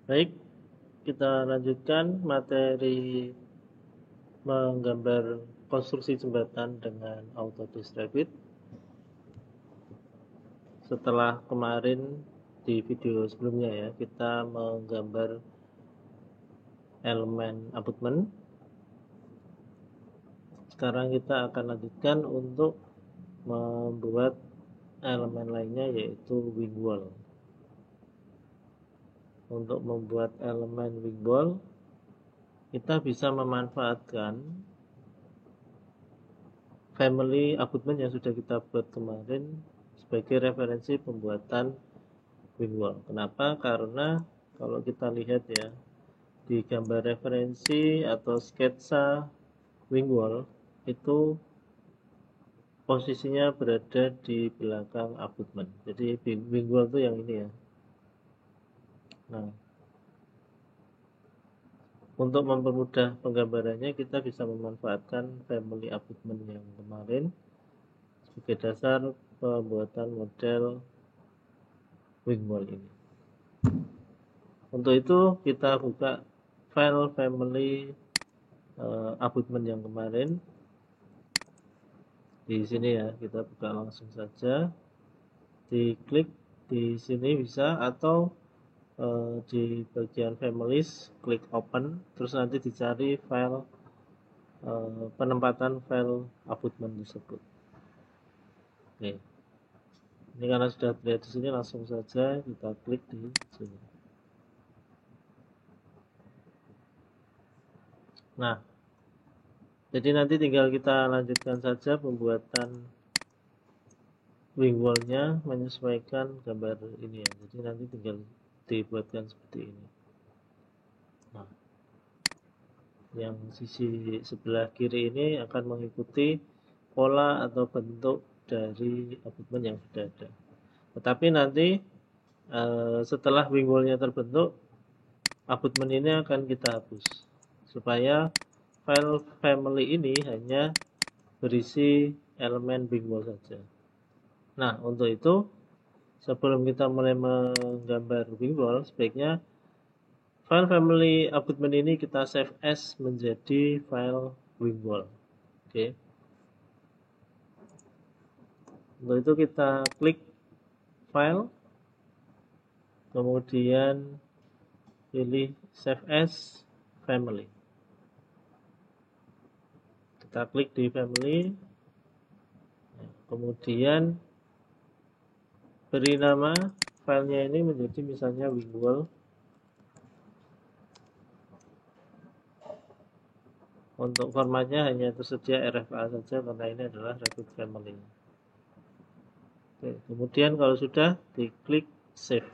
Baik, kita lanjutkan materi menggambar konstruksi jembatan dengan Autodesk Revit. Setelah kemarin di video sebelumnya ya, kita menggambar elemen abutmen. Sekarang kita akan lanjutkan untuk membuat elemen lainnya, yaitu wing wall. Untuk membuat elemen wing wall, kita bisa memanfaatkan family abutment yang sudah kita buat kemarin sebagai referensi pembuatan wing wall. Kenapa? Karena kalau kita lihat ya, di gambar referensi atau sketsa wing wall itu posisinya berada di belakang abutment. Jadi wing wall itu yang ini ya. Nah, untuk mempermudah penggambarannya, kita bisa memanfaatkan family abutment yang kemarin sebagai dasar pembuatan model wing wall ini. Untuk itu kita buka file family abutment yang kemarin. Di sini ya, kita buka langsung saja. Diklik di sini bisa, atau di bagian families klik open, terus nanti dicari file penempatan file abutment tersebut. Oke. Ini karena sudah terlihat di sini, langsung saja kita klik di sini. Nah, jadi nanti tinggal kita lanjutkan saja pembuatan wing wall-nya menyesuaikan gambar ini ya. Jadi nanti tinggal dibuatkan seperti ini. Nah, yang sisi sebelah kiri ini akan mengikuti pola atau bentuk dari abutment yang sudah ada. Tetapi nanti setelah wing wall-nya terbentuk, abutment ini akan kita hapus supaya file family ini hanya berisi elemen wing wall saja. Nah, untuk itu sebelum kita mulai menggambar wing wall, sebaiknya file family abutment ini kita save as menjadi file wing wall. Oke. Untuk itu kita klik file, kemudian pilih save as family. Kita klik di family, kemudian beri nama filenya ini menjadi misalnya wing wall. Untuk formatnya hanya tersedia RFA saja karena ini adalah Revit family. Oke, kemudian kalau sudah, diklik save.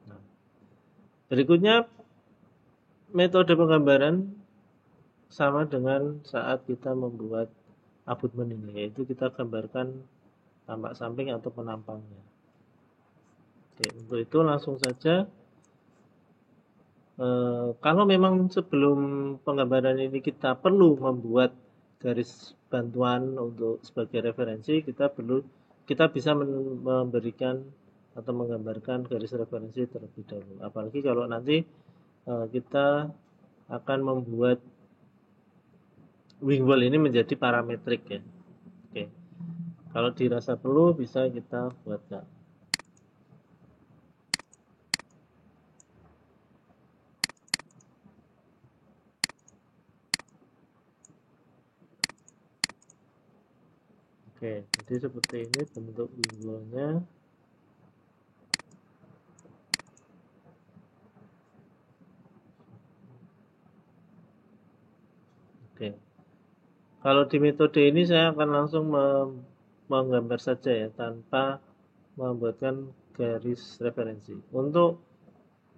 Nah, berikutnya metode penggambaran sama dengan saat kita membuat abutment ini, yaitu kita gambarkan tampak samping atau penampangnya. Oke, untuk itu langsung saja, kalau memang sebelum penggambaran ini kita perlu membuat garis bantuan untuk sebagai referensi, kita bisa memberikan atau menggambarkan garis referensi terlebih dahulu. Apalagi kalau nanti kita akan membuat wing wall ini menjadi parametrik ya. Oke. Kalau dirasa perlu bisa kita buatkan. Oke, jadi seperti ini bentuk wing wall-nya. Oke. Kalau di metode ini saya akan langsung menggambar saja ya, tanpa membuatkan garis referensi. Untuk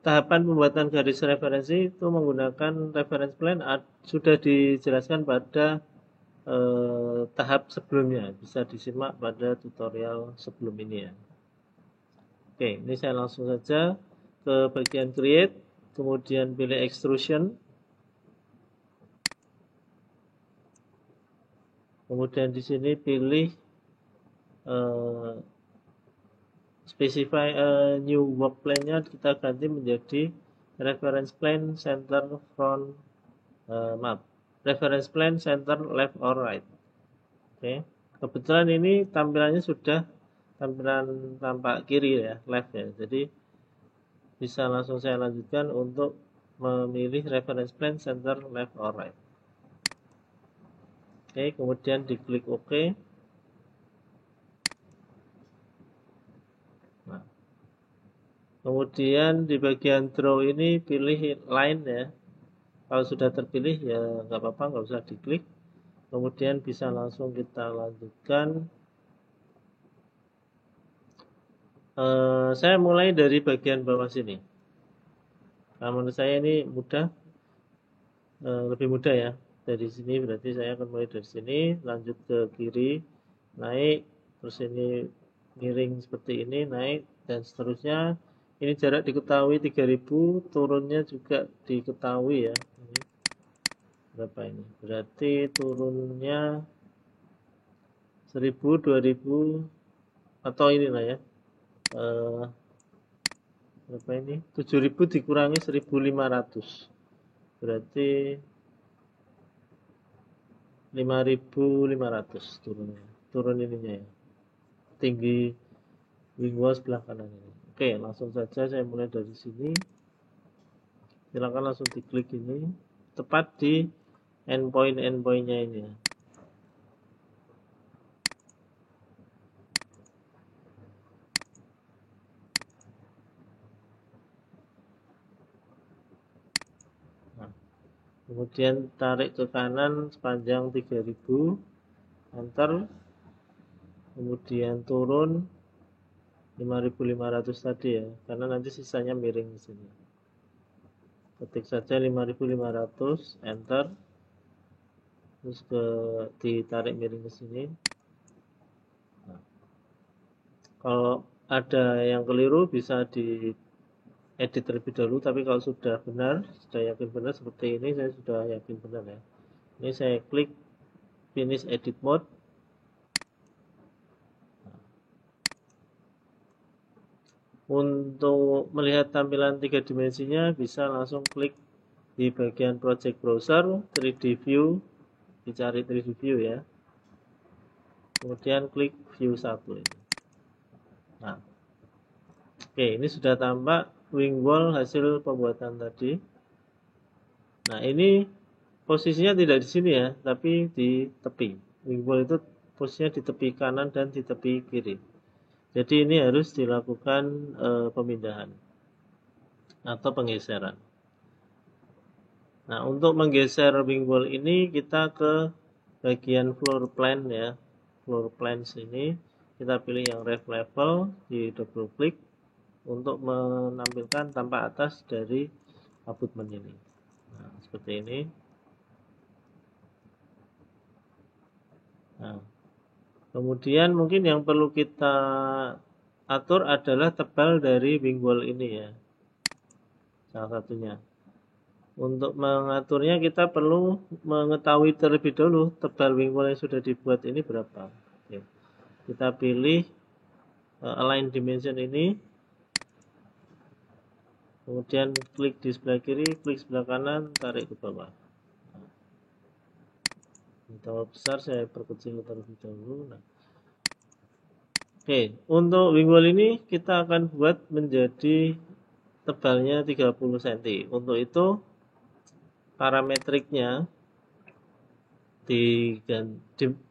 tahapan pembuatan garis referensi itu menggunakan reference plan sudah dijelaskan pada tahap sebelumnya, bisa disimak pada tutorial sebelum ini ya. Oke, ini saya langsung saja ke bagian create, kemudian pilih extrusion, kemudian di sini pilih specify new work plan-nya kita ganti menjadi reference plan center front, reference plan center left or right. Oke, kebetulan ini tampilannya sudah tampilan tampak kiri ya, left ya. Jadi bisa langsung saya lanjutkan untuk memilih reference plan center left or right. Oke, kemudian diklik OK. Nah, kemudian di bagian draw ini pilih line ya. Kalau sudah terpilih ya nggak apa-apa, nggak usah diklik. Kemudian bisa langsung kita lanjutkan. Saya mulai dari bagian bawah sini. Nah, menurut saya ini mudah, lebih mudah ya. Dari sini berarti saya akan mulai dari sini, lanjut ke kiri, naik, terus ini miring seperti ini, naik, dan seterusnya. Ini jarak diketahui 3000, turunnya juga diketahui ya. Ini berapa ini? Berarti turunnya 1000, 2000, atau inilah ya. Berapa ini? 7000 dikurangi 1500. Berarti 5500 turunnya. Turun ininya ya. Tinggi wing wall sebelah kanan ini. Oke, langsung saja saya mulai dari sini. Silakan langsung diklik ini, tepat di endpoint-endpointnya ini ya. Nah, kemudian tarik ke kanan sepanjang 3000, enter, kemudian turun 5500 tadi ya, karena nanti sisanya miring di sini. Ketik saja 5500, enter, terus ditarik miring ke sini. Nah, kalau ada yang keliru bisa di edit terlebih dahulu, tapi kalau sudah benar, sudah yakin benar seperti ini, saya sudah yakin benar ya. Ini saya klik finish edit mode. Untuk melihat tampilan 3 dimensinya bisa langsung klik di bagian project browser 3D view, dicari 3D view ya. Kemudian klik view 1 ini. Nah, oke, ini sudah tampak wing wall hasil pembuatan tadi. Nah, ini posisinya tidak di sini ya, tapi di tepi. Wing wall itu posisinya di tepi kanan dan di tepi kiri. Jadi ini harus dilakukan pemindahan atau penggeseran. Nah, untuk menggeser wing wall ini kita ke bagian floor plan ya. Floor plan sini kita pilih yang ref level, di double klik untuk menampilkan tampak atas dari abutment ini. Nah, seperti ini. Nah, kemudian mungkin yang perlu kita atur adalah tebal dari wing wall ini ya, salah satunya. Untuk mengaturnya kita perlu mengetahui terlebih dahulu tebal wing wall yang sudah dibuat ini berapa. Oke. Kita pilih align dimension ini, kemudian klik di sebelah kiri, klik sebelah kanan, tarik ke bawah. Tambah besar, saya perkecil terlebih dahulu. Nah, oke, untuk wing wall ini kita akan buat menjadi tebalnya 30 cm. Untuk itu parametriknya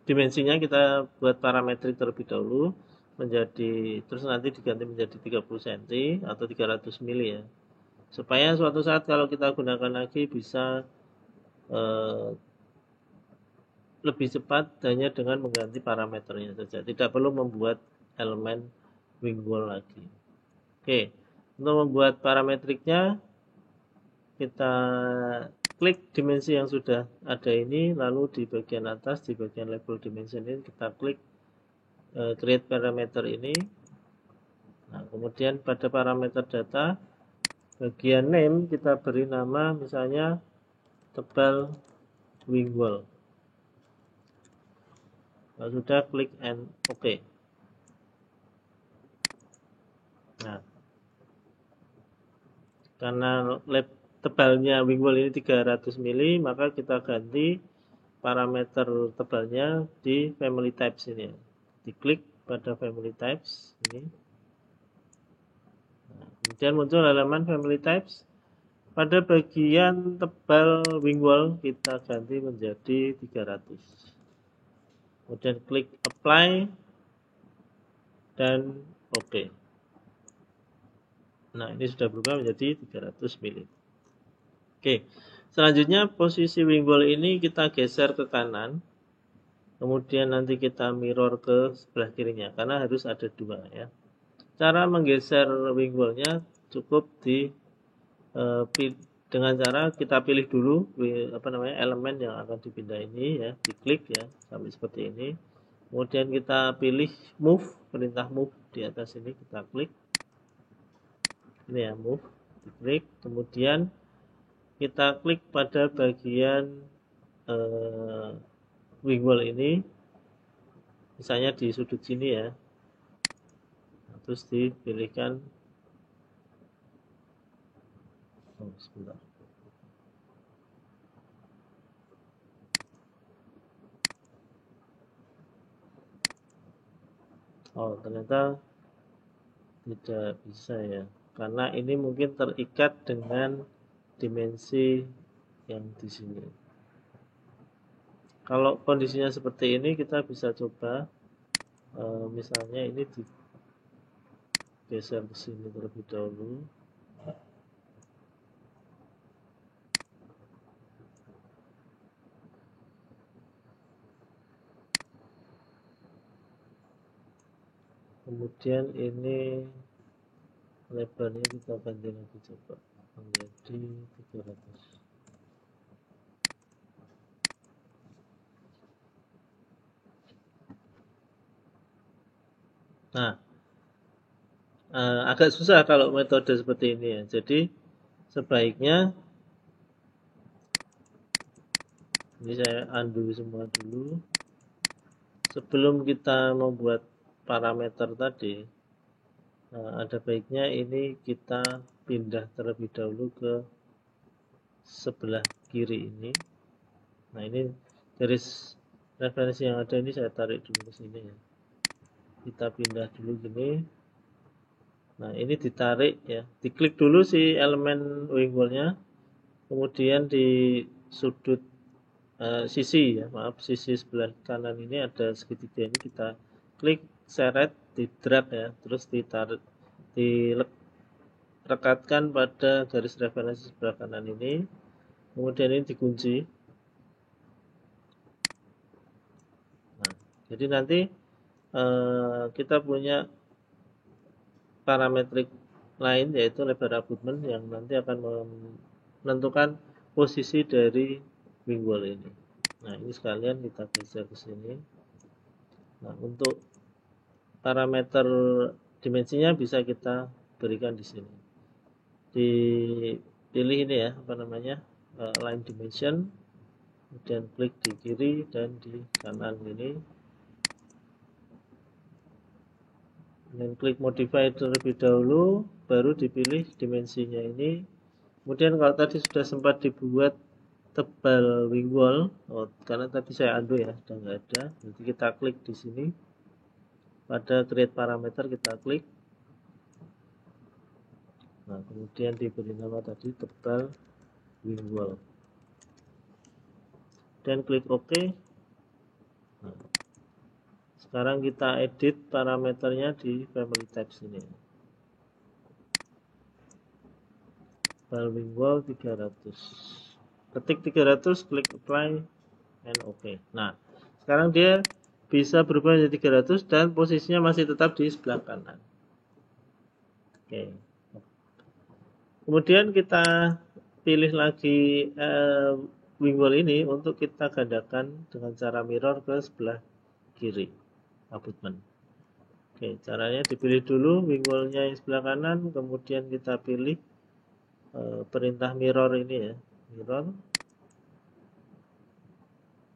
dimensinya kita buat parametrik terlebih dahulu menjadi, terus nanti diganti menjadi 30 cm atau 300 mili ya. Supaya suatu saat kalau kita gunakan lagi bisa lebih cepat hanya dengan mengganti parameternya saja, tidak perlu membuat elemen wing wall lagi. Oke, untuk membuat parametriknya kita klik dimensi yang sudah ada ini, lalu di bagian atas di bagian label dimension ini kita klik create parameter ini. Nah, kemudian pada parameter data bagian name kita beri nama misalnya tebal wing wall. Kalau sudah klik and OK. Nah, karena tebalnya wing wall ini 300 mili, maka kita ganti parameter tebalnya di family types ini. Diklik pada family types ini. Nah, kemudian muncul halaman family types. Pada bagian tebal wing wall kita ganti menjadi 300. Kemudian klik apply dan OK. Nah, ini sudah berubah menjadi 300 mili. Oke, selanjutnya posisi wing wall ini kita geser ke kanan. Kemudian nanti kita mirror ke sebelah kirinya, karena harus ada dua ya. Cara menggeser wing wallnya cukup dengan cara kita pilih dulu elemen yang akan dipindah ini ya, diklik ya sampai seperti ini. Kemudian kita pilih move, perintah move di atas ini kita klik. Ini ya move, diklik. Kemudian kita klik pada bagian wing wall ini, misalnya di sudut sini ya. Terus dipilihkan sebentar. Ternyata tidak bisa ya, karena ini mungkin terikat dengan dimensi yang di sini. Kalau kondisinya seperti ini, kita bisa coba misalnya ini digeser ke sini terlebih dahulu. Kemudian ini lebarnya kita ganti lagi, coba menjadi 300. Nah, agak susah kalau metode seperti ini ya. Jadi sebaiknya ini saya undo semua dulu. Sebelum kita membuat parameter tadi, ada baiknya ini kita pindah terlebih dahulu ke sebelah kiri ini. Nah, ini garis referensi yang ada ini saya tarik dulu ke sini ya. Kita pindah dulu gini. Nah, ini ditarik ya. Diklik dulu si elemen wing wall-nya. Kemudian di sudut sisi sebelah kanan ini ada segitiga ini, kita klik, seret, di drag ya, terus ditarik, direkatkan pada garis referensi sebelah kanan ini. Kemudian ini dikunci. Nah, jadi nanti kita punya parametrik lain, yaitu lebar abutment, yang nanti akan menentukan posisi dari wing wall ini. Nah, ini sekalian kita geser ke sini. Nah, untuk parameter dimensinya bisa kita berikan di sini. Dipilih ini ya, line dimension. Kemudian klik di kiri dan di kanan ini. Dan klik modify terlebih dahulu, baru dipilih dimensinya ini. Kemudian kalau tadi sudah sempat dibuat tebal wing wall, karena tadi saya undo ya, sudah nggak ada. Nanti kita klik di sini, pada create parameter kita klik. Nah, kemudian diberi nama tadi tebal wing wall. Dan klik OK. Nah, sekarang kita edit parameternya di family types ini. Tebal wing wall 300. Ketik 300, klik apply and OK. Nah, sekarang dia bisa berubah menjadi 300 dan posisinya masih tetap di sebelah kanan. Oke. Kemudian kita pilih lagi wing wall ini untuk kita gandakan dengan cara mirror ke sebelah kiri abutment. Oke, caranya dipilih dulu wing wall-nya yang sebelah kanan, kemudian kita pilih perintah mirror ini ya, mirror.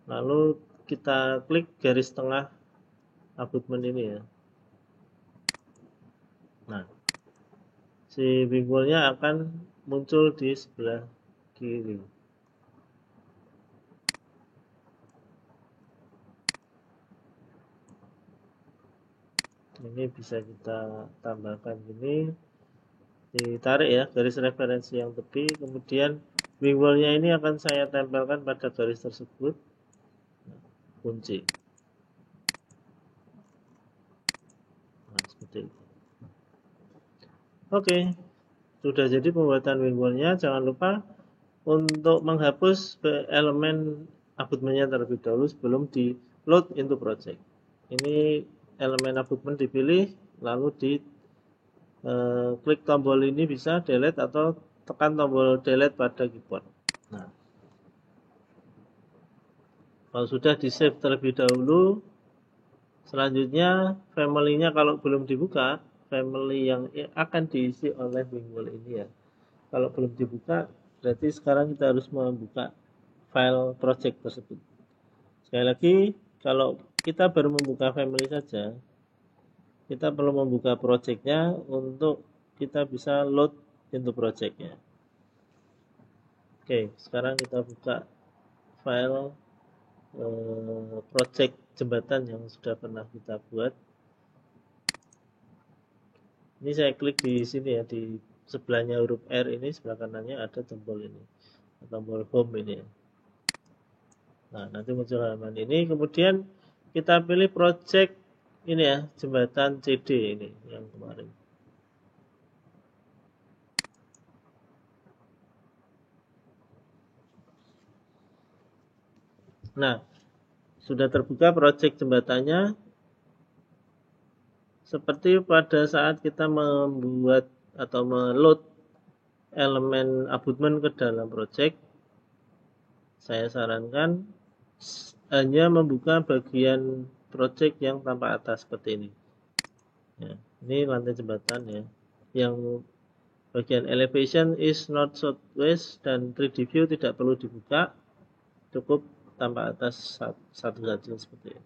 Lalu kita klik garis tengah abutment ini ya. Nah, si wing wall-nya akan muncul di sebelah kiri. Ini bisa kita tambahkan gini, ditarik ya garis referensi yang tepi, kemudian wing wall-nya ini akan saya tempelkan pada garis tersebut, kunci. Nah, seperti itu. Oke, sudah jadi pembuatan wing wall-nya. Jangan lupa untuk menghapus elemen abutmennya terlebih dahulu sebelum di load into project. Ini elemen abutmen dipilih, lalu di klik tombol ini bisa delete atau tekan tombol delete pada keyboard. Nah, kalau sudah di save terlebih dahulu, selanjutnya family-nya kalau belum dibuka, family yang akan diisi oleh wing wall ini ya. Kalau belum dibuka, berarti sekarang kita harus membuka file project tersebut. Sekali lagi, kalau kita baru membuka family saja, kita perlu membuka projectnya untuk kita bisa load into projectnya. Oke, sekarang kita buka file project jembatan yang sudah pernah kita buat. Ini saya klik di sini ya, di sebelahnya huruf R ini, sebelah kanannya ada tombol ini, tombol home ini ya. Nah, nanti muncul halaman ini, kemudian kita pilih project ini ya, jembatan CD ini yang kemarin. Nah, sudah terbuka project jembatannya. Seperti pada saat kita membuat atau meload elemen abutmen ke dalam project, saya sarankan hanya membuka bagian project yang tampak atas seperti ini. Ya, ini lantai jembatan ya. Yang bagian elevation is north southwest dan 3D view tidak perlu dibuka, cukup tampak atas satu saja seperti ini.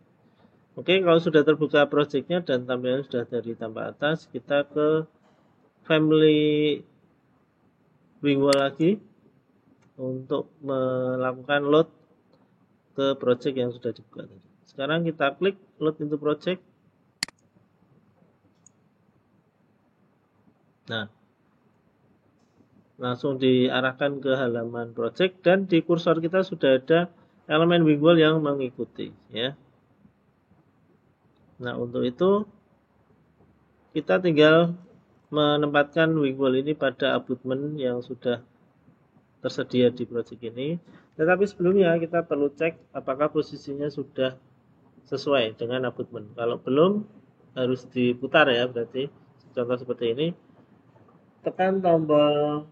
Oke, kalau sudah terbuka projectnya dan tampilan sudah dari tampak atas, kita ke family wing wall lagi untuk melakukan load ke project yang sudah dibuka tadi. Sekarang kita klik load into project. Nah, langsung diarahkan ke halaman project dan di kursor kita sudah ada elemen wing wall yang mengikuti ya. Nah, untuk itu kita tinggal menempatkan wing wall ini pada abutmen yang sudah tersedia di project ini. Tetapi sebelumnya kita perlu cek apakah posisinya sudah sesuai dengan abutmen. Kalau belum, harus diputar ya, berarti contoh seperti ini. Tekan tombol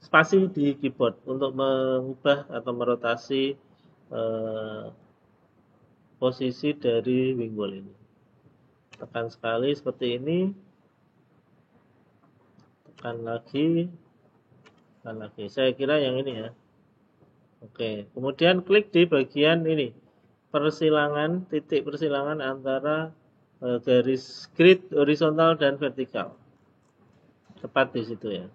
spasi di keyboard untuk mengubah atau merotasi posisi dari wing wall ini. Tekan sekali seperti ini, tekan lagi. Saya kira yang ini ya. Oke, kemudian klik di bagian ini, persilangan, titik persilangan antara garis grid horizontal dan vertikal. Tepat di situ ya.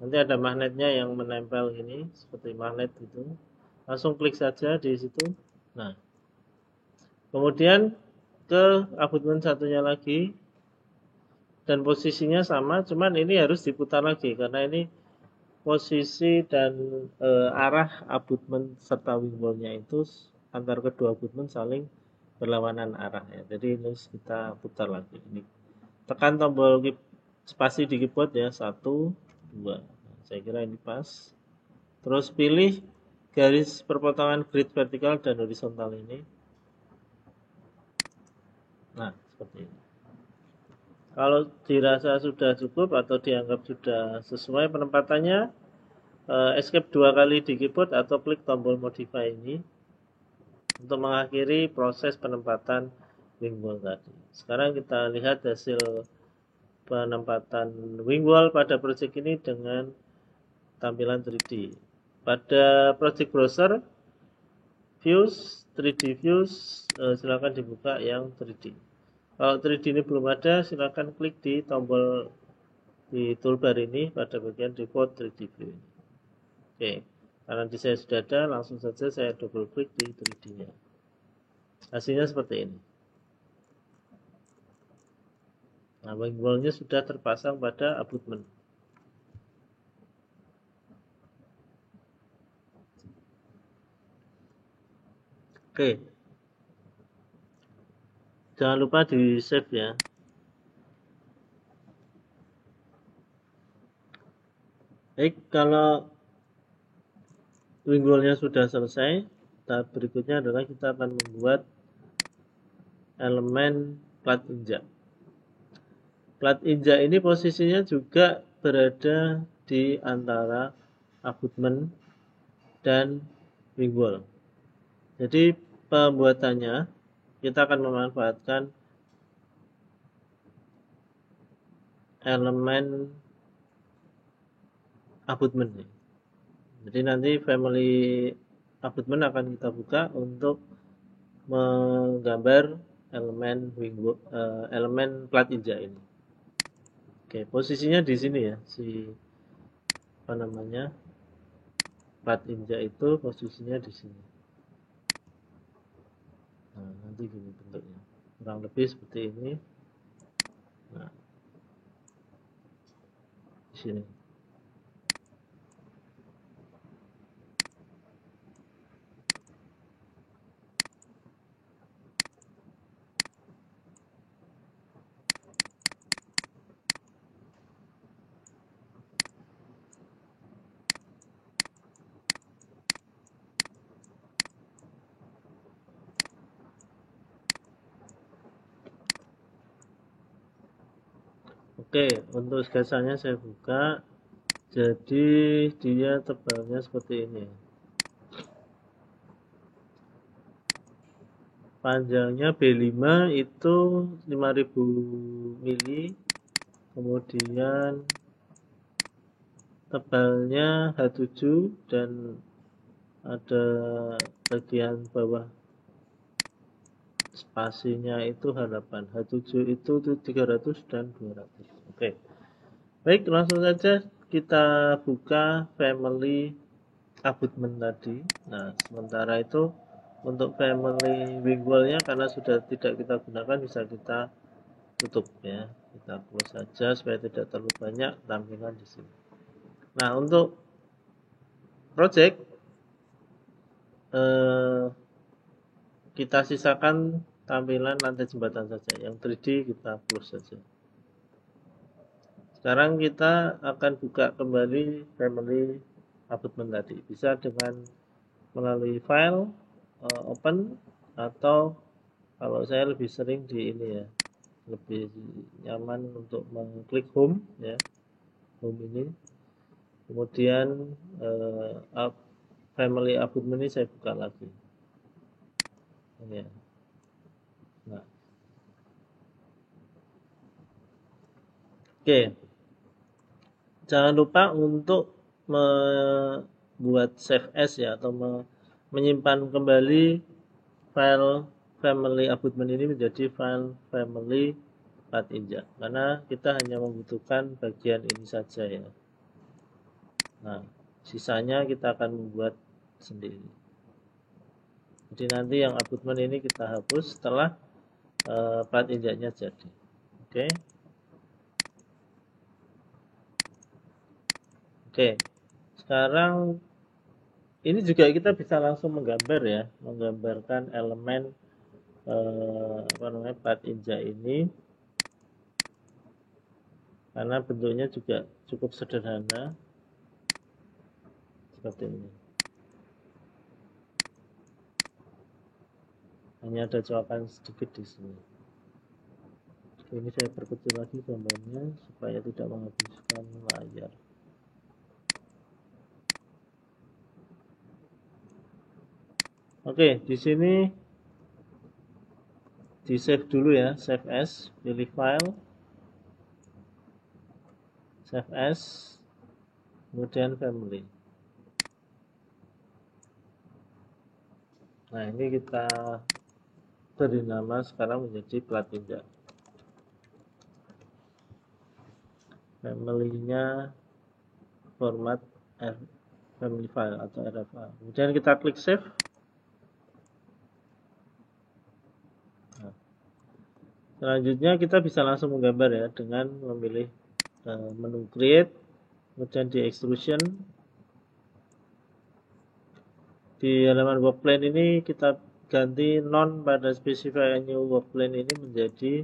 Nanti ada magnetnya yang menempel ini, seperti magnet itu. Langsung klik saja di situ. Nah, kemudian ke abutmen satunya lagi, dan posisinya sama, cuman ini harus diputar lagi karena ini posisi dan arah abutmen serta wing wall-nya itu antar kedua abutmen saling berlawanan arah ya. Jadi ini kita putar lagi. Ini tekan tombol spasi di keyboard ya, 1, 2. Nah, saya kira ini pas. Terus pilih garis perpotongan grid vertikal dan horizontal ini. Nah, seperti ini. Kalau dirasa sudah cukup atau dianggap sudah sesuai penempatannya, escape 2 kali di keyboard atau klik tombol modify ini untuk mengakhiri proses penempatan wing wall tadi. Sekarang kita lihat hasil penempatan wing wall pada project ini dengan tampilan 3D. Pada project browser, views, 3D views, silakan dibuka yang 3D. Kalau 3D ini belum ada, silakan klik di tombol di toolbar ini pada bagian default 3D view ini. Oke, karena di saya sudah ada, langsung saja saya double klik di 3D-nya. Hasilnya seperti ini. Nah, wing wall-nya sudah terpasang pada abutment. Oke, jangan lupa di save ya. Baik, kalau wing wall-nya sudah selesai, tahap berikutnya adalah kita akan membuat elemen plat injak. Plat injak ini posisinya juga berada di antara abutment dan wing wall. Jadi pembuatannya kita akan memanfaatkan elemen abutment. Jadi nanti family abutment akan kita buka untuk menggambar elemen elemen plat injak ini. Oke, posisinya di sini ya, plat injak itu posisinya di sini. Nah, nanti gini bentuknya, kurang lebih seperti ini. Nah, di sini. Oke, untuk sketsanya saya buka. Jadi dia tebalnya seperti ini. Panjangnya B5 itu 5000 mili. Kemudian tebalnya H7 dan ada bagian bawah spasinya itu harapan. H7 itu 300 dan 200. Oke. Baik, langsung saja kita buka family abutment tadi. Nah, sementara itu untuk family wing wall-nya karena sudah tidak kita gunakan bisa kita tutup ya. Kita close saja supaya tidak terlalu banyak tampilan di sini. Nah, untuk project kita sisakan tampilan lantai jembatan saja. Yang 3D kita close saja. Sekarang kita akan buka kembali family abutment tadi. Bisa dengan melalui file, open, atau kalau saya lebih sering di ini ya, lebih nyaman untuk mengklik home ya, home ini. Kemudian family abutment ini saya buka lagi. Ini ya. Nah. Oke. Jangan lupa untuk membuat save as ya, atau menyimpan kembali file family abutment ini menjadi file family plat injak, karena kita hanya membutuhkan bagian ini saja ya. Nah, sisanya kita akan membuat sendiri. Jadi nanti yang abutment ini kita hapus setelah plat injaknya jadi. Oke. Oke, sekarang ini juga kita bisa langsung menggambar ya, menggambarkan elemen plat injak ini, karena bentuknya juga cukup sederhana seperti ini. Hanya ada coakan sedikit di sini. Ini saya perkecil lagi gambarnya supaya tidak menghabiskan layar. Oke, di sini di save dulu ya, save as, pilih file, save as, kemudian family. Nah, ini kita beri nama sekarang menjadi plat injak. family-nya format family file atau RFA. Kemudian kita klik save. Nah, selanjutnya kita bisa langsung menggambar ya dengan memilih menu create, kemudian di extrusion. Di halaman work plane ini kita ganti non pada specify new work plane ini menjadi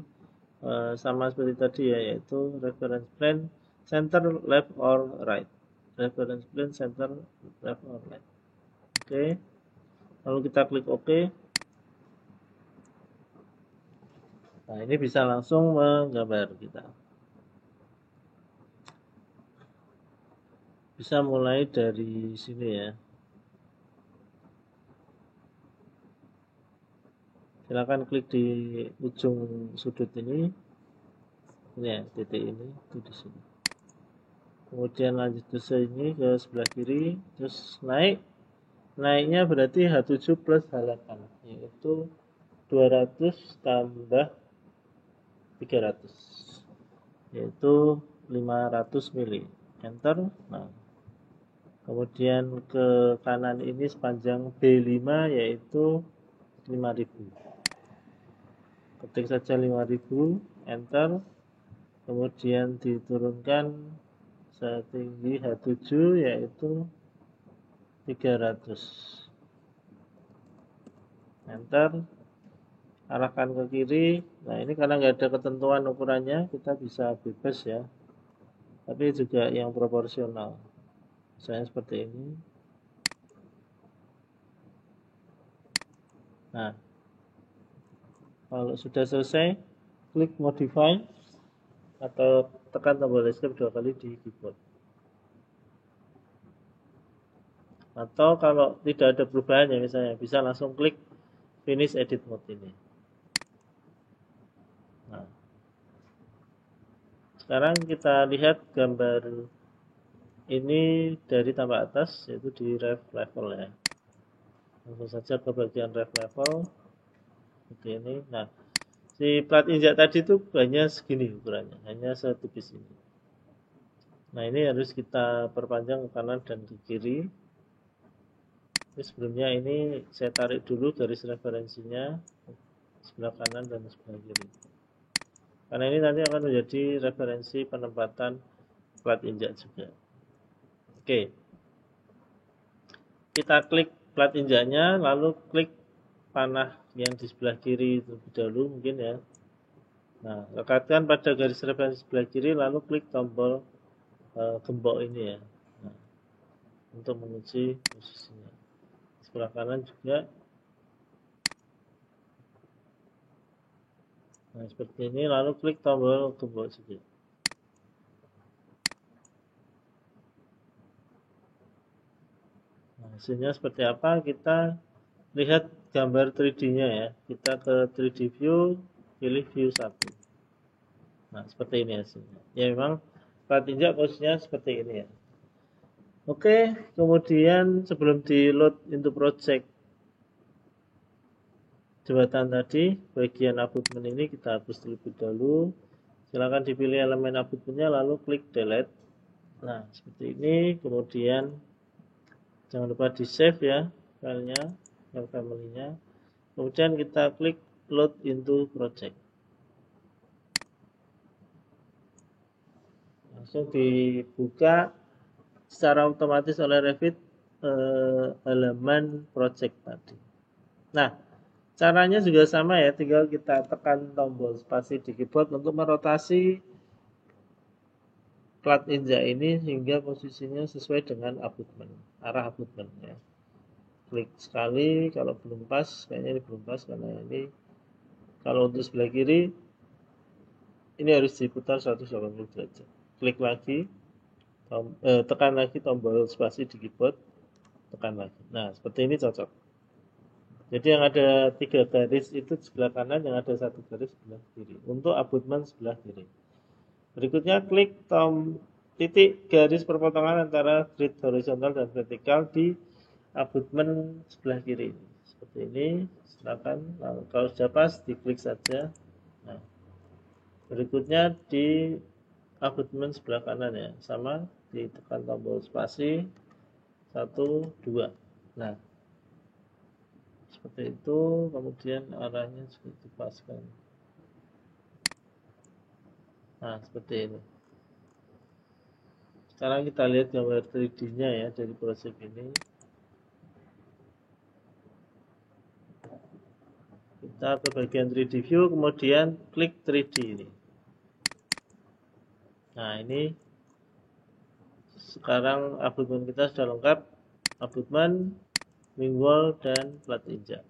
sama seperti tadi ya, yaitu reference plane center left or right. Reference plane center left or right. Oke. Lalu kita klik OK. Nah, ini bisa langsung menggambar kita. Bisa mulai dari sini ya. Silakan klik di ujung sudut ini ya, titik ini itu di sini. Kemudian lanjut ke sini ke sebelah kiri, terus naiknya berarti H7 plus H8, yaitu 200 tambah 300, yaitu 500 mili. Enter. Nah, kemudian ke kanan ini sepanjang B5 yaitu 5000. Ketik saja 5000, enter. Kemudian diturunkan setinggi H7 yaitu 300. Enter. Arahkan ke kiri. Nah, ini karena nggak ada ketentuan ukurannya, kita bisa bebas ya. Tapi juga yang proporsional. Misalnya seperti ini. Nah, kalau sudah selesai, klik modify atau tekan tombol escape 2 kali di keyboard. Atau kalau tidak ada perubahan ya, misalnya bisa langsung klik finish edit mode ini. Nah, sekarang kita lihat gambar ini dari tampak atas, yaitu di ref level ya. Langsung saja ke bagian ref level seperti ini. Nah, si plat injak tadi itu hanya segini ukurannya, hanya setipis ini. Nah, ini harus kita perpanjang ke kanan dan ke kiri. Ini sebelumnya ini saya tarik dulu garis referensinya sebelah kanan dan sebelah kiri. Karena ini nanti akan menjadi referensi penempatan plat injak juga. Oke. Kita klik plat injaknya, lalu klik panah yang di sebelah kiri terlebih dahulu mungkin ya. Nah, lekatkan pada garis referensi sebelah kiri, lalu klik tombol gembok ini ya. Nah, untuk mengunci posisinya. Sebelah kanan juga. Nah, seperti ini, lalu klik tombol gembok juga. Nah, hasilnya seperti apa? Kita lihat gambar 3D-nya ya. Kita ke 3D view, pilih view 1. Nah, seperti ini hasilnya. Ya memang plat injak posisinya seperti ini ya. Oke, kemudian sebelum di load into project jembatan tadi, bagian abutment ini kita hapus terlebih dahulu. Silakan dipilih elemen abutmentnya, lalu klik delete. Nah, seperti ini. Kemudian jangan lupa di save ya filenya, yang family-nya. Kemudian kita klik load into project. Langsung dibuka secara otomatis oleh Revit halaman project tadi. Nah, caranya juga sama ya, tinggal kita tekan tombol spasi di keyboard untuk merotasi plat injak ini hingga posisinya sesuai dengan abutment, arah abutment ya. Klik sekali, kalau belum pas, kayaknya ini belum pas karena ini kalau untuk sebelah kiri ini harus diputar 180 derajat. Klik lagi, tekan lagi tombol spasi di keyboard, tekan lagi. Nah, seperti ini cocok. Jadi yang ada 3 garis itu di sebelah kanan, yang ada 1 garis sebelah kiri. Untuk abutment sebelah kiri. Berikutnya klik titik garis perpotongan antara grid horizontal dan vertikal di abutment sebelah kiri. Seperti ini, silakan. Nah, kalau sudah pas, diklik saja. Nah, berikutnya di abutmen sebelah kanan ya, sama ditekan tombol spasi 1 2. Nah, seperti itu, kemudian arahnya juga dipaskan. Nah, seperti ini. Sekarang kita lihat gambar 3D-nya ya dari proyek ini. Kita ke bagian 3D view, kemudian klik 3D ini. Nah, ini sekarang abutmen kita sudah lengkap. Abutmen, wing wall, dan plat injak.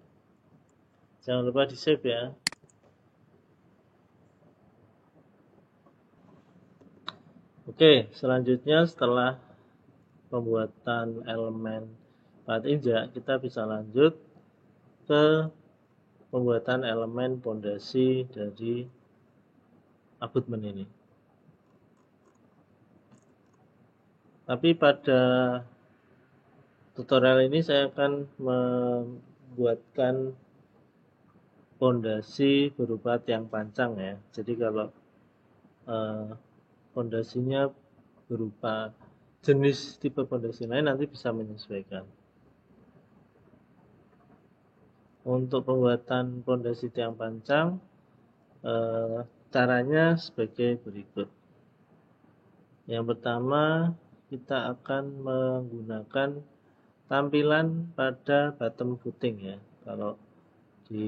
Jangan lupa di save ya. Oke, selanjutnya setelah pembuatan elemen plat injak, kita bisa lanjut ke pembuatan elemen pondasi dari abutmen ini. Tapi pada tutorial ini saya akan membuatkan pondasi berupa tiang pancang ya. Jadi kalau pondasinya berupa jenis tipe pondasi lain nanti bisa menyesuaikan. Untuk pembuatan pondasi tiang pancang caranya sebagai berikut. Yang pertama, kita akan menggunakan tampilan pada bottom footing ya. Kalau di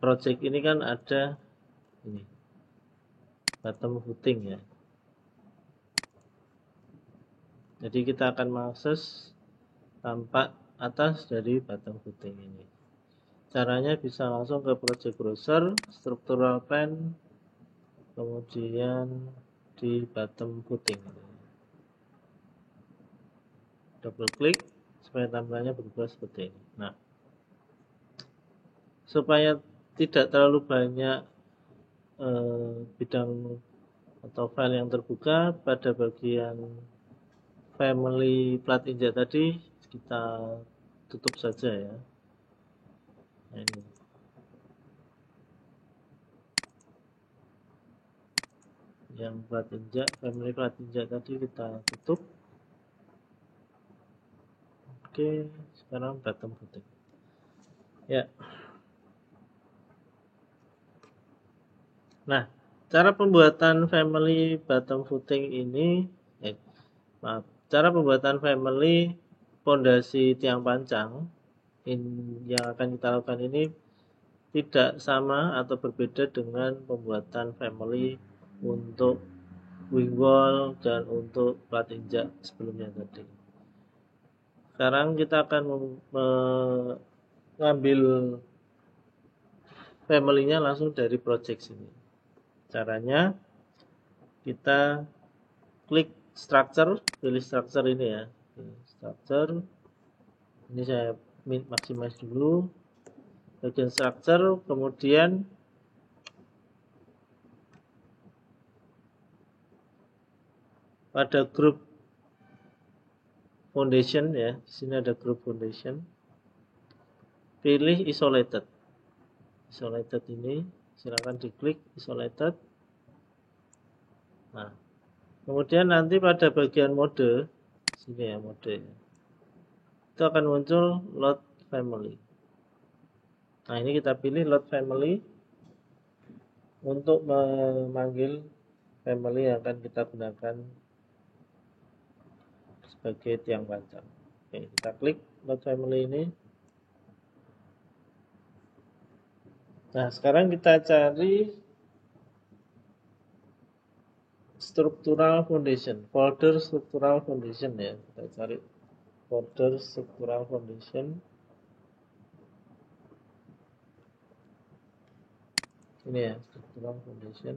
project ini kan ada ini bottom footing ya. Jadi kita akan mengakses tampak atas dari bottom footing ini. Caranya bisa langsung ke project browser, structural plan, kemudian di bottom footing. Double klik supaya tampilannya berubah seperti ini. Nah, supaya tidak terlalu banyak bidang atau file yang terbuka, pada bagian family plat injak tadi kita tutup saja ya. Nah, ini. Yang plat injak, family plat injak tadi kita tutup. Oke, sekarang bottom footing. Ya. Nah, cara pembuatan family bottom footing ini, cara pembuatan family pondasi tiang pancang yang akan kita lakukan ini tidak sama atau berbeda dengan pembuatan family untuk wing wall dan untuk plat injak sebelumnya tadi. Sekarang kita akan mengambil family-nya langsung dari project sini. Caranya kita klik structure, pilih structure ini ya. Structure. Ini saya maximize dulu. Bagian structure, kemudian pada group foundation ya. Di sini ada group foundation. Pilih isolated. Isolated ini silakan diklik isolated. Nah, kemudian nanti pada bagian mode sini ya, mode itu akan muncul load family. Nah, ini kita pilih load family untuk memanggil family yang akan kita gunakan sebagai tiang pancang. Oke, kita klik load family ini. Nah, sekarang kita cari structural foundation, folder structural foundation ya. Kita cari folder structural foundation. Ini ya, structural foundation.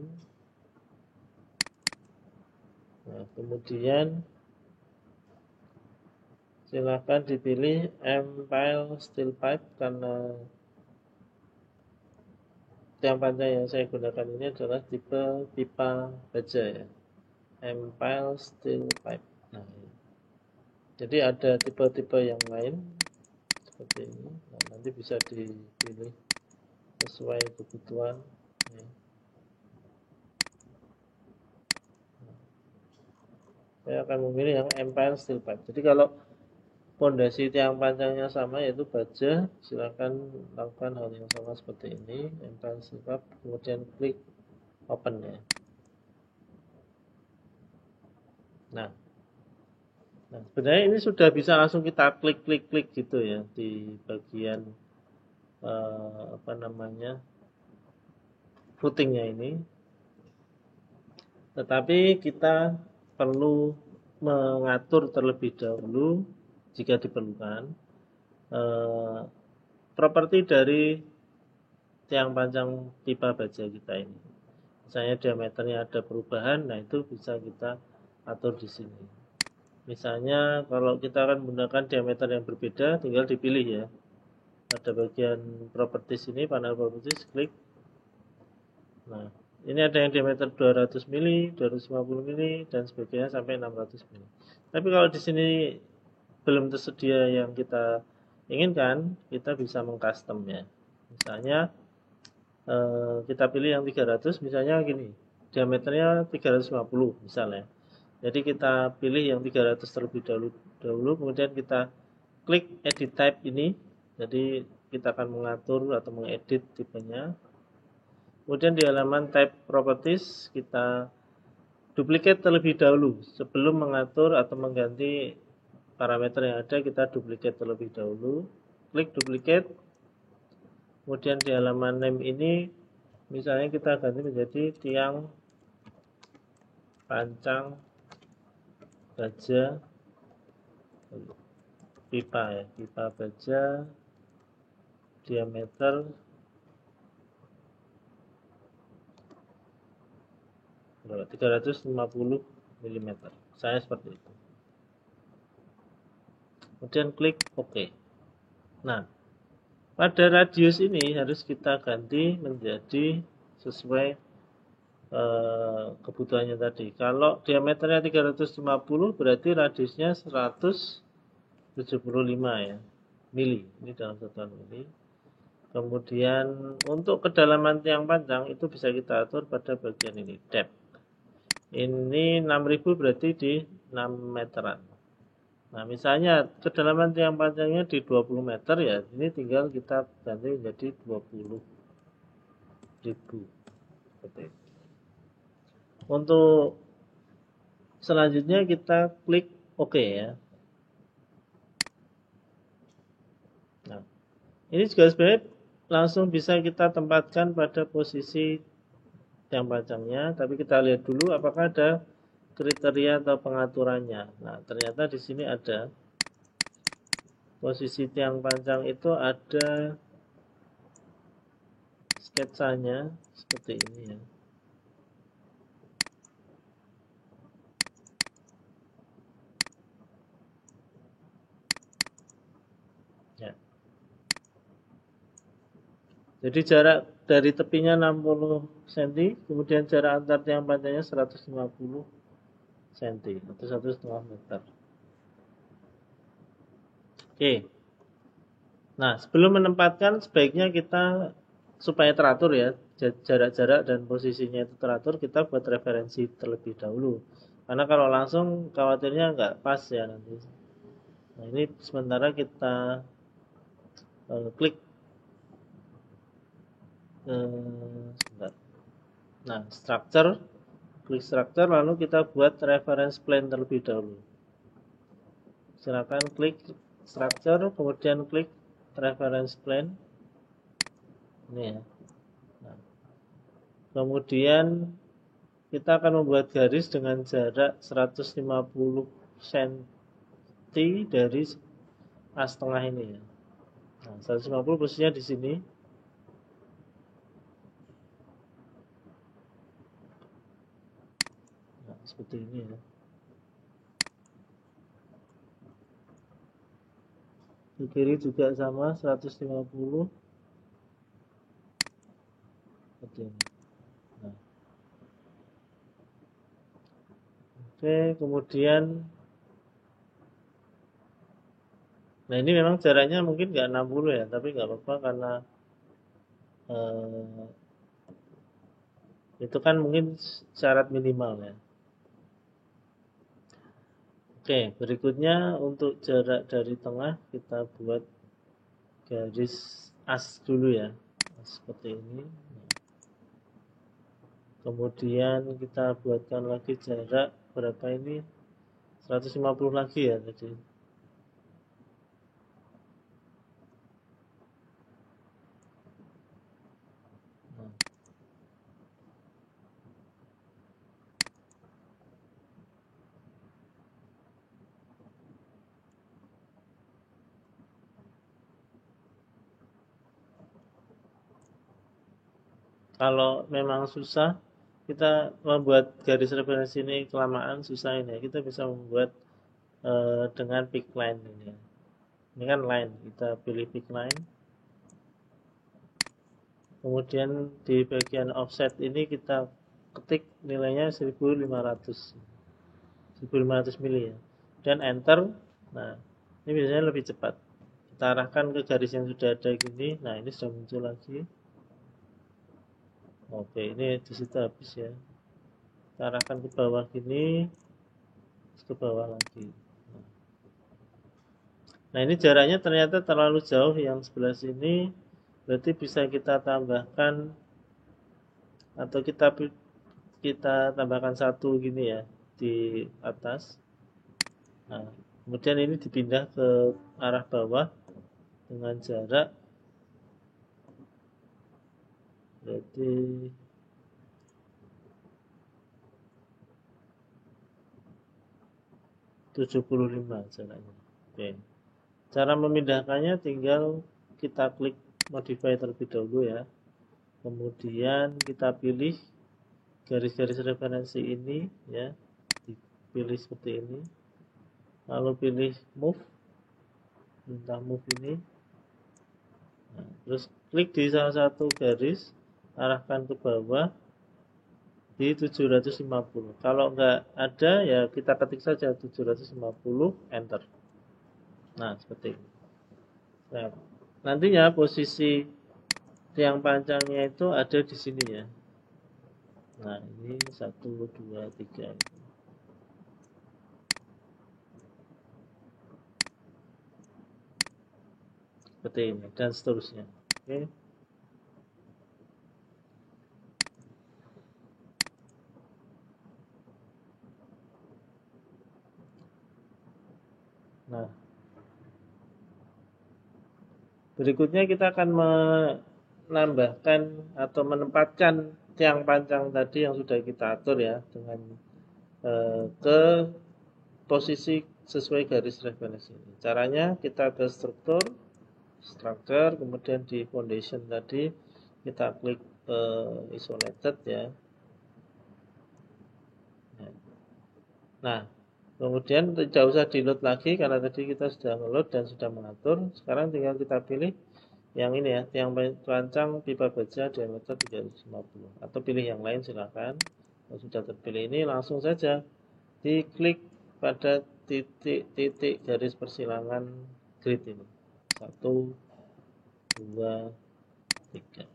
Nah, kemudian silakan dipilih M-Pile Steel Pipe karena tiang pancang yang saya gunakan ini adalah tipe pipa baja ya. M-Pile Steel Pipe. Nah, jadi ada tipe-tipe yang lain seperti ini. Nah, nanti bisa dipilih sesuai kebutuhan. Ya. saya akan memilih yang Empire Steel Pipe. Jadi kalau pondasi tiang panjangnya sama yaitu baja, silakan lakukan hal yang sama seperti ini, Empire Steel Pipe, kemudian klik open ya. Nah, sebenarnya ini sudah bisa langsung kita klik gitu ya di bagian apa namanya footingnya ini. Tetapi kita perlu mengatur terlebih dahulu jika diperlukan properti dari tiang panjang pipa baja kita ini. Misalnya diameternya ada perubahan, nah itu bisa kita atur di sini. Misalnya kalau kita akan menggunakan diameter yang berbeda, tinggal dipilih ya. Ada bagian properties ini, panel properties, klik. Nah, ini ada yang diameter 200 mili, 250 mili, dan sebagainya sampai 600 mili. Tapi kalau di sini belum tersedia yang kita inginkan, kita bisa mengcustom ya. Misalnya kita pilih yang 300, misalnya gini, diameternya 350 misalnya. Jadi kita pilih yang 300 terlebih dahulu, kemudian kita klik edit type ini. Jadi kita akan mengatur atau mengedit tipenya. Kemudian di halaman type properties kita duplicate terlebih dahulu sebelum mengatur atau mengganti parameter yang ada. Kita duplicate terlebih dahulu, klik duplicate. Kemudian di halaman name ini misalnya kita ganti menjadi tiang pancang baja pipa ya, pipa baja diameter 350 mm. Saya seperti itu. Kemudian klik OK. Nah, pada radius ini harus kita ganti menjadi sesuai kebutuhannya tadi. Kalau diameternya 350 berarti radiusnya 175 ya, mili. Ini dalam satuan mili. Kemudian untuk kedalaman tiang panjang itu bisa kita atur pada bagian ini, depth. Ini 6000 berarti di 6 meteran. Nah, misalnya kedalaman tiang panjangnya di 20 meter ya, ini tinggal kita ganti menjadi 20.000. Seperti itu. Untuk selanjutnya kita klik OK ya. Nah, ini juga sebenarnya langsung bisa kita tempatkan pada posisi tiang panjangnya, tapi kita lihat dulu apakah ada kriteria atau pengaturannya. Nah, ternyata di sini ada posisi tiang panjang itu ada sketsanya seperti ini ya. Ya. Jadi jarak dari tepinya 60 cm, kemudian jarak antar tiang panjangnya 150 cm atau 1,5 meter. Oke. Nah, sebelum menempatkan sebaiknya kita supaya teratur ya, jarak-jarak dan posisinya itu teratur, kita buat referensi terlebih dahulu. Karena kalau langsung khawatirnya nggak pas ya nanti. Nah, ini sementara kita klik sebentar. Nah, structure, klik structure lalu kita buat reference plane terlebih dahulu. Silakan klik structure, kemudian klik reference plane. Ini ya. Nah, kemudian kita akan membuat garis dengan jarak 150 cm dari as tengah ini ya. Nah, 150 posisinya di sini. Nah, seperti ini ya. Di kiri juga sama 150 seperti ini. Nah. Oke, kemudian nah ini memang jaraknya mungkin nggak 60 ya, tapi nggak apa-apa karena itu kan mungkin syarat minimal ya. Oke, berikutnya untuk jarak dari tengah kita buat garis as dulu ya, seperti ini. Kemudian kita buatkan lagi jarak berapa ini, 150 lagi ya tadi. Nah, kalau memang susah kita membuat garis referensi ini kelamaan susah ini ya, kita bisa membuat dengan pick line ini. Ini kan line, kita pilih pick line. Kemudian di bagian offset ini kita ketik nilainya 1500 mili ya. Dan enter. Nah, ini biasanya lebih cepat. Kita arahkan ke garis yang sudah ada gini. Nah, ini sudah muncul lagi. Oke, ini di situ habis ya. Kita arahkan ke bawah gini, ke bawah lagi. Nah, ini jaraknya ternyata terlalu jauh yang sebelah sini. Berarti bisa kita tambahkan atau kita tambahkan satu gini ya di atas. Nah, kemudian ini dipindah ke arah bawah dengan jarak berarti 75 jaraknya. Oke. Cara memindahkannya tinggal kita klik modify terlebih dahulu ya. Kemudian kita pilih garis-garis referensi ini ya, dipilih seperti ini. Lalu pilih move, perintah move ini. Nah, terus klik di salah satu garis, arahkan ke bawah di 750. Kalau nggak ada ya kita ketik saja 750, enter. Nah, seperti ini. Nah, nantinya posisi tiang panjangnya itu ada di sini ya. Nah, ini 1, 2, 3. Seperti ini dan seterusnya. Oke. Nah, berikutnya kita akan menambahkan atau menempatkan tiang panjang tadi yang sudah kita atur ya dengan ke posisi sesuai garis referensi ini. Caranya kita ke struktur, structure, kemudian di foundation tadi kita klik isolated ya. Nah, kemudian tidak usah di load lagi karena tadi kita sudah nge-load dan sudah mengatur. Sekarang tinggal kita pilih yang ini ya, yang rancang pipa baja diameter 350 atau pilih yang lain silakan. Kalau sudah terpilih ini langsung saja diklik pada titik-titik garis persilangan grid ini. 1, 2, 3.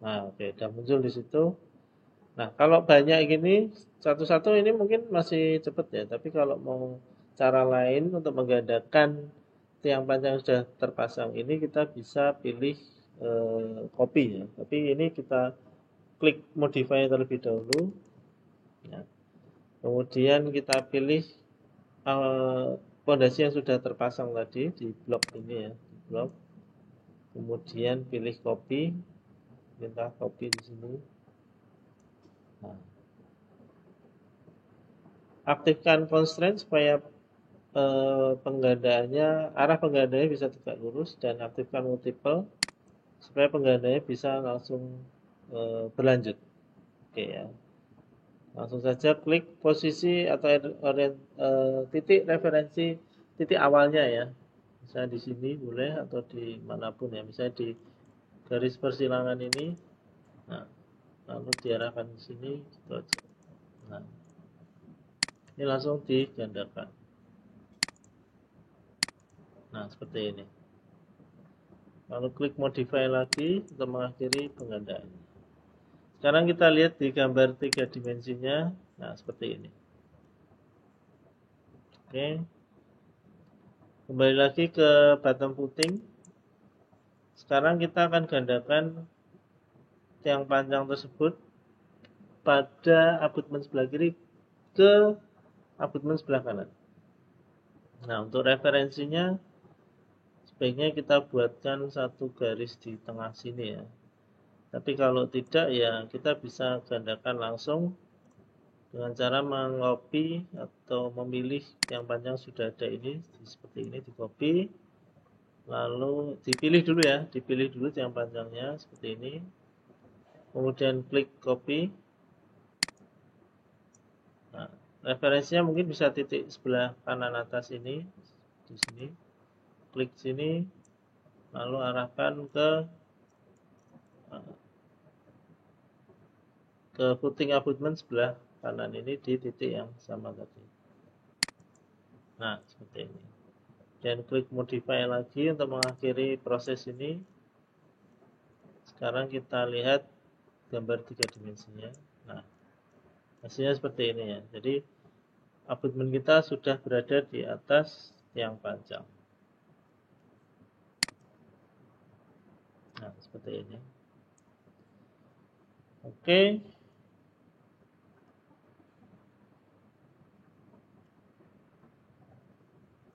Nah, oke, sudah muncul di situ. Nah, kalau banyak gini satu-satu ini mungkin masih cepat ya, tapi kalau mau cara lain untuk menggandakan tiang panjang yang sudah terpasang ini kita bisa pilih copy ya. Tapi ini kita klik modify terlebih dahulu. Ya. Kemudian kita pilih fondasi yang sudah terpasang tadi di blok ini ya, di blok. Kemudian pilih copy, minta copy di sini. Nah, aktifkan constraint supaya penggandaannya, arah penggandaannya bisa tegak lurus dan aktifkan multiple supaya penggandaannya bisa langsung berlanjut. Oke ya. Langsung saja klik posisi atau titik referensi titik awalnya ya. Misalnya di sini boleh atau di manapun ya. Misalnya di garis persilangan ini. Nah, lalu diarahkan ke sini gitu aja. Nah, ini langsung digandakan. Nah, seperti ini. Lalu klik modify lagi untuk mengakhiri penggandaan. Sekarang kita lihat di gambar 3 dimensinya. Nah, seperti ini. Oke, kembali lagi ke bottom footing. Sekarang kita akan gandakan tiang panjang tersebut pada abutmen sebelah kiri ke abutmen sebelah kanan. Nah, untuk referensinya sebaiknya kita buatkan satu garis di tengah sini ya. Tapi kalau tidak ya kita bisa gandakan langsung dengan cara mengcopy atau memilih yang panjang sudah ada ini seperti ini, di copy lalu dipilih dulu ya, dipilih dulu yang panjangnya seperti ini, kemudian klik copy. Nah, referensinya mungkin bisa titik sebelah kanan atas ini, di sini, klik sini, lalu arahkan ke footing abutment sebelah kanan ini di titik yang sama tadi. Nah, seperti ini. Dan klik modify lagi untuk mengakhiri proses ini. Sekarang kita lihat gambar 3 dimensinya. Nah, hasilnya seperti ini ya. Jadi abutmen kita sudah berada di atas tiang panjang. Nah, seperti ini. Oke.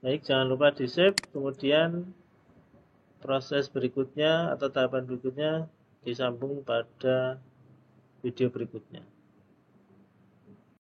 Baik, jangan lupa di save. Kemudian proses berikutnya atau tahapan berikutnya disambung pada video berikutnya.